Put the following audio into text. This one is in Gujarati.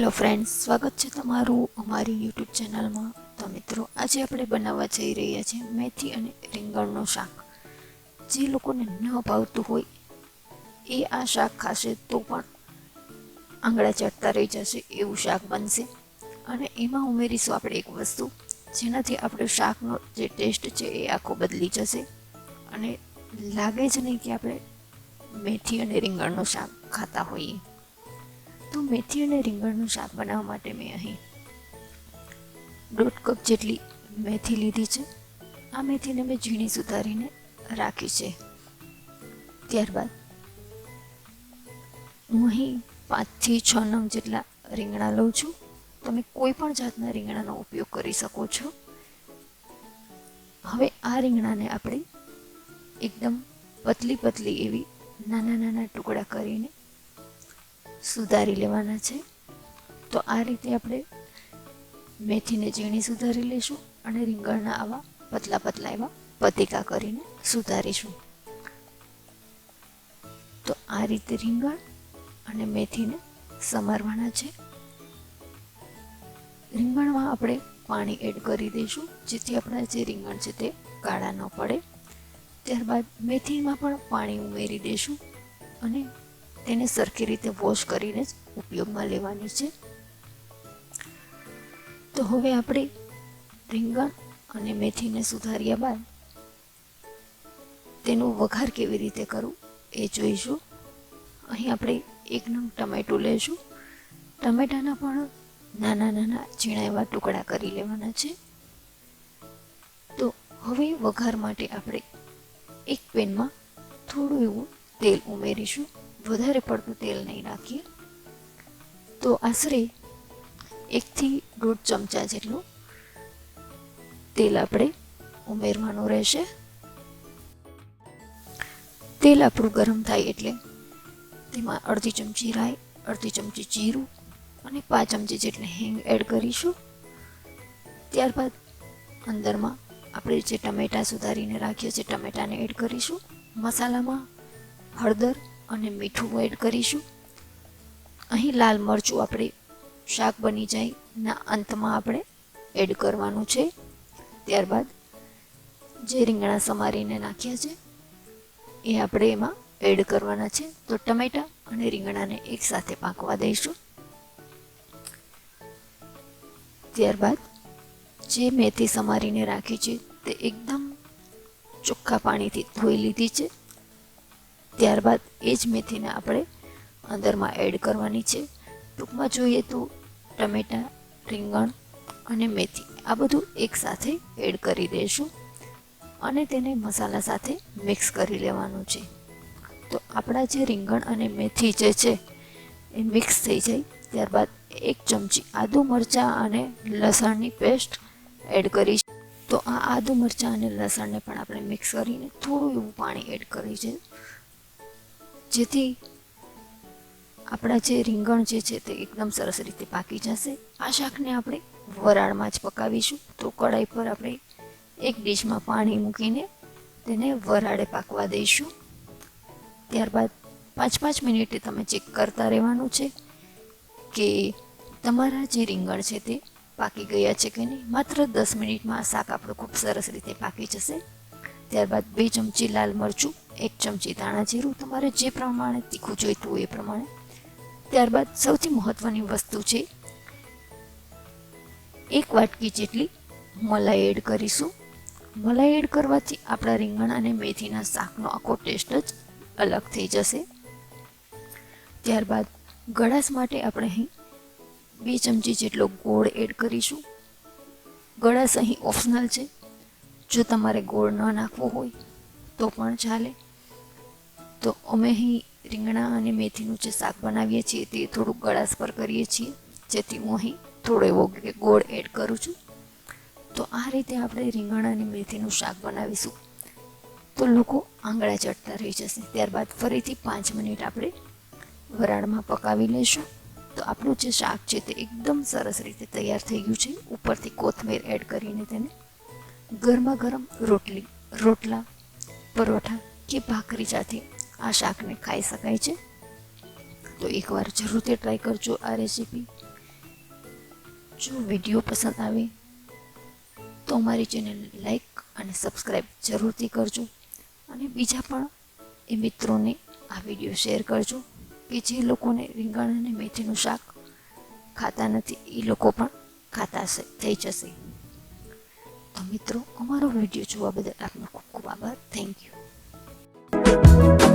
હેલો ફ્રેન્ડ્સ, સ્વાગત છે તમારું અમારી યુટ્યુબ ચેનલમાં। તો મિત્રો, આજે આપણે બનાવવા જઈ રહ્યા છીએ મેથી અને રીંગણનું શાક। જે લોકોને ન ભાવતું હોય એ આ શાક ખાશે તો પણ આંગળા ચટતા રહી જશે એવું શાક બનશે। અને એમાં ઉમેરીશું આપણે એક વસ્તુ જેનાથી આપણું શાકનો જે ટેસ્ટ છે એ આખો બદલી જશે અને લાગે જ નહીં કે આપણે મેથી અને રીંગણનું શાક ખાતા હોઈએ। તો મેથી અને રીંગણનું શાક બનાવવા માટે મેં અહીં 1.5 કપ જેટલી મેથી લીધી છે। આ મેથીને મેં ઝીણી સુધારીને રાખી છે। ત્યારબાદ હું અહીં 5 થી 6 નંગ જેટલા રીંગણા લઉં છું। તમે કોઈ પણ જાતના રીંગણાનો ઉપયોગ કરી શકો છો। હવે આ રીંગણાને આપણે એકદમ પતલી પતલી એવી નાના નાના ટુકડા કરીને સુધારી લેવાના છે। તો આ રીતે આપણે મેથીને ઝીણી સુધારી લઈશું અને રીંગણના આવા પતલા પતલા એવા પતીકા કરીને સુધારીશું। તો આ રીતે રીંગણ અને મેથીને સમારવાના છે। રીંગણમાં આપણે પાણી એડ કરી દઈશું જેથી આપણા જે રીંગણ છે તે કાળા ન પડે। ત્યારબાદ મેથીમાં પણ પાણી ઉમેરી દઈશું અને તેને સરખી રીતે વોશ કરીને જ ઉપયોગમાં લેવાની છે। તો હવે આપણે રીંગણ અને મેથીને સુધાર્યા બાદ તેનો વઘાર કેવી રીતે કરવું એ જોઈશું। અહીં આપણે 1 નંગ ટમેટું લઈશું। ટમેટાના પણ નાના નાના ઝીણા એવા ટુકડા કરી લેવાના છે। તો હવે વઘાર માટે આપણે એક પેનમાં થોડું એવું તેલ ઉમેરીશું। વધારે પડતું તેલ નહીં નાખીએ। તો આશરે 1 થી 1.5 ચમચા જેટલું તેલ આપણે ઉમેરવાનું રહેશે। તેલ આપણું ગરમ થાય એટલે તેમાં અડધી ચમચી રાઈ, અડધી ચમચી જીરું અને 5 ચમચી જેટલી હિંગ એડ કરીશું। ત્યારબાદ અંદરમાં આપણે જે ટમેટા સુધારીને રાખ્યા છે ટમેટાને એડ કરીશું। મસાલામાં હળદર અને મીઠું એડ કરીશું। અહીં લાલ મરચું આપણે શાક બની જાય ના અંતમાં આપણે એડ કરવાનું છે। ત્યારબાદ જે રીંગણા સમારીને નાખ્યા છે એ આપણે એમાં એડ કરવાના છે। તો ટમેટા અને રીંગણાને એકસાથે પાકવા દઈશું। ત્યારબાદ જે મેથી સમારીને રાખી છે તે એકદમ ચોખ્ખા પાણીથી ધોઈ લીધી છે। ત્યારબાદ એ જ મેથીને આપણે અંદરમાં એડ કરવાની છે। ટૂંકમાં જોઈએ તો ટમેટા, રીંગણ અને મેથી આ બધું એકસાથે એડ કરી દઈશું અને તેને મસાલા સાથે મિક્સ કરી લેવાનું છે। તો આપણા જે રીંગણ અને મેથી જે છે એ મિક્સ થઈ જાય ત્યારબાદ 1 ચમચી આદુ મરચાં અને લસણની પેસ્ટ એડ કરીશ। તો આ આદુ મરચાં અને લસણને પણ આપણે મિક્સ કરીને થોડું એવું પાણી એડ કરી છે જેથી આપણા જે રીંગણ જે છે તે એકદમ સરસ રીતે પાકી જશે। આ શાકને આપણે વરાળમાં જ પકાવીશું। તો કઢાઈ પર આપણે એક ડીશમાં પાણી મૂકીને તેને વરાળે પાકવા દઈશું। ત્યારબાદ 5 મિનિટે તમે ચેક કરતા રહેવાનું છે કે તમારા જે રીંગણ છે તે પાકી ગયા છે કે નહીં। માત્ર 10 મિનિટમાં આ શાક આપણું ખૂબ સરસ રીતે પાકી જશે। ત્યારબાદ 2 ચમચી લાલ મરચું, 1 ચમચી ધાણા જીરું, તમારે જે પ્રમાણે તીખું જોઈતું હોય એ પ્રમાણે। ત્યારબાદ સૌથી મહત્વની વસ્તુ છે 1 વાટકી જેટલી મલાઈ એડ કરીશું। મલાઈ એડ કરવાથી આપણા રીંગણ અને મેથીના શાકનો આખો ટેસ્ટ જ અલગ થઈ જશે। ત્યારબાદ ગળાશ માટે આપણે અહીં 2 ચમચી જેટલો ગોળ એડ કરીશું। ગળાશ અહીં ઓપ્શનલ છે, જો તમારે ગોળ ન નાખવો હોય તો પણ ચાલે। તો અમે અહીં રીંગણા અને મેથીનું જે શાક બનાવીએ છીએ તે થોડુંક ગળાશ પર કરીએ છીએ જેથી હું અહીં થોડો એવો ગોળ એડ કરું છું। તો આ રીતે આપણે રીંગણ અને મેથીનું શાક બનાવીશું તો લોકો આંગળા ચટતા રહી જશે। ત્યારબાદ ફરીથી 5 મિનિટ આપણે વરાળમાં પકાવી લઈશું। તો આપણું જે શાક છે તે એકદમ સરસ રીતે તૈયાર થઈ ગયું છે। ઉપરથી કોથમીર એડ કરીને તેને ગરમા ગરમ રોટલા, પરોઠા કે ભાખરી સાથે આ શાકને ખાઈ શકાય છે। તો એકવાર જરૂરથી ટ્રાય કરજો આ રેસીપી। જો વિડીયો પસંદ આવે તો અમારી ચેનલને લાઈક અને સબસ્ક્રાઈબ જરૂરથી કરજો અને બીજા પણ એ મિત્રોને આ વિડીયો શેર કરજો કે જે લોકોને રીંગણ અને મેથીનું શાક ખાતા નથી એ લોકો પણ ખાતા થઈ જશે. તો મિત્રો, અમારો વિડીયો જોવા બદલ આપનો ખૂબ ખૂબ આભાર. Thank you.